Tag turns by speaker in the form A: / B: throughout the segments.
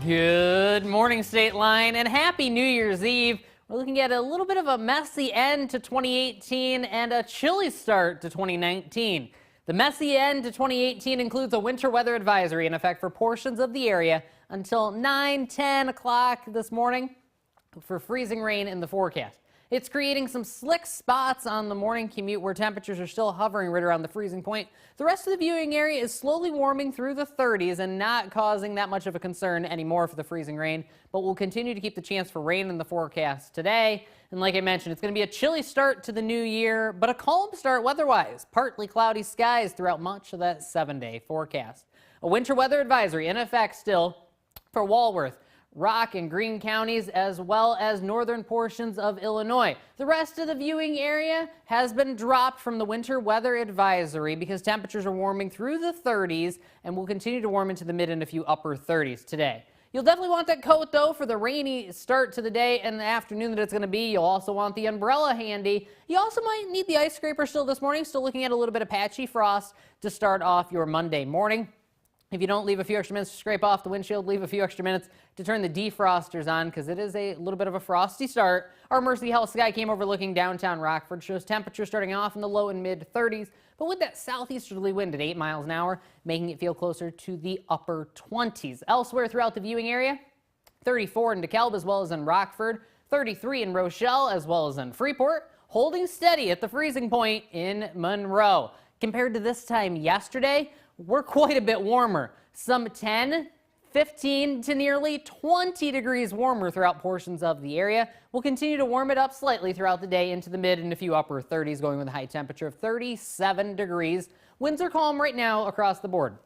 A: Good morning, State Line, and happy New Year's Eve. We're looking at a little bit of a messy end to 2018 and a chilly start to 2019. The messy end to 2018 includes a winter weather advisory in effect for portions of the area until 9-10 o'clock this morning for freezing rain in the forecast. It's creating some slick spots on the morning commute where temperatures are still hovering right around the freezing point. The rest of the viewing area is slowly warming through the 30s and not causing that much of a concern anymore for the freezing rain, but we'll continue to keep the chance for rain in the forecast today. And like I mentioned, it's going to be a chilly start to the new year, but a calm start weather-wise. Partly cloudy skies throughout much of that 7-day forecast. A winter weather advisory in effect still for Walworth, Rock and Greene counties, as well as northern portions of Illinois. The rest of the viewing area has been dropped from the winter weather advisory because temperatures are warming through the 30s and will continue to warm into the mid and a few upper 30s today. You'll definitely want that coat, though, for the rainy start to the day and the afternoon that it's going to be. You'll also want the umbrella handy. You also might need the ice scraper still this morning. Still looking at a little bit of patchy frost to start off your Monday morning. If you don't leave a few extra minutes to scrape off the windshield, leave a few extra minutes to turn the defrosters on because it is a little bit of a frosty start. Our Mercy Health Sky cam overlooking downtown Rockford shows temperatures starting off in the low and mid 30s, but with that southeasterly wind at 8 miles an hour, making it feel closer to the upper 20s. Elsewhere throughout the viewing area, 34 in DeKalb as well as in Rockford, 33 in Rochelle as well as in Freeport, holding steady at the freezing point in Monroe. Compared to this time yesterday, we're quite a bit warmer. Some 10, 15 to nearly 20 degrees warmer throughout portions of the area. We'll continue to warm it up slightly throughout the day into the mid and a few upper 30s, going with a high temperature of 37 degrees. Winds are calm right now across the board.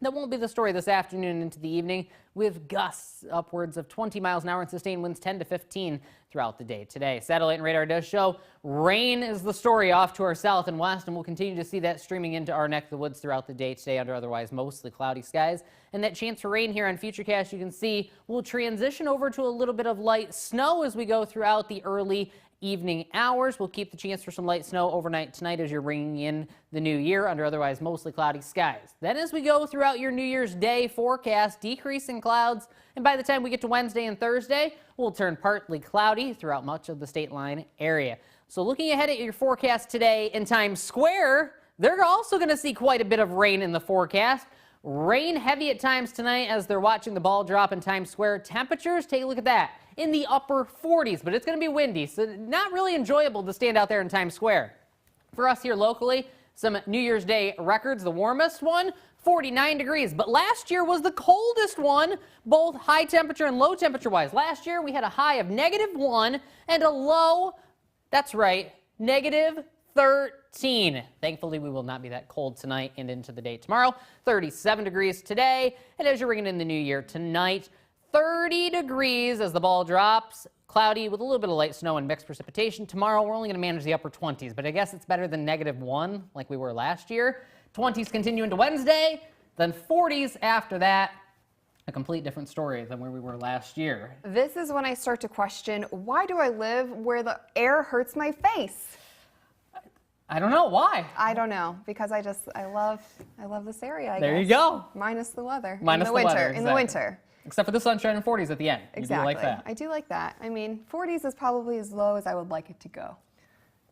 A: That won't be the story this afternoon into the evening, with gusts upwards of 20 miles an hour and sustained winds 10 to 15 throughout the day today. Satellite and radar does show rain is the story off to our south and west, and we'll continue to see that streaming into our neck of the woods throughout the day today under otherwise mostly cloudy skies. And that chance for rain here on Futurecast, you can see, will transition over to a little bit of light snow as we go throughout the early evening hours. We'll keep the chance for some light snow overnight tonight as you're ringing in the new year under otherwise mostly cloudy skies. Then as we go throughout your New Year's Day forecast, decreasing clouds, and by the time we get to Wednesday and Thursday, we'll turn partly cloudy throughout much of the State Line area. So looking ahead at your forecast today in Times Square, they're also going to see quite a bit of rain in the forecast. Rain heavy at times tonight as they're watching the ball drop in Times Square. Temperatures, take a look at that, in the upper 40s, but it's going to be windy, so not really enjoyable to stand out there in Times Square. For us here locally, some New Year's Day records. The warmest one, 49 degrees, but last year was the coldest one, both high temperature and low temperature wise. Last year we had a high of -1 and a low, that's right, -13. Thankfully, we will not be that cold tonight and into the day tomorrow. 37 degrees today, and as you're ringing in the new year tonight, 30 degrees as the ball drops. Cloudy with a little bit of light snow and mixed precipitation. Tomorrow, we're only going to manage the upper 20s, but I guess it's better than -1 like we were last year. 20s continue into Wednesday, then 40s after that. A complete different story than where we were last year.
B: This is when I start to question, why do I live where the air hurts my face?
A: I don't know. Why?
B: I don't know, because I love this area, I guess.
A: There you go.
B: Minus the weather.
A: Minus the weather,
B: In the winter.
A: Except for the sunshine and 40s at the end.
B: Exactly.
A: You do like that.
B: I do like that. I mean, 40s is probably as low as I would like it to go.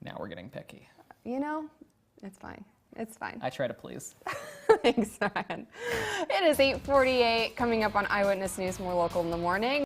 A: Now we're getting picky.
B: You know, it's fine. It's fine.
A: I try to please.
B: Thanks, Ryan. It is 8:48, coming up on Eyewitness News, more local in the morning.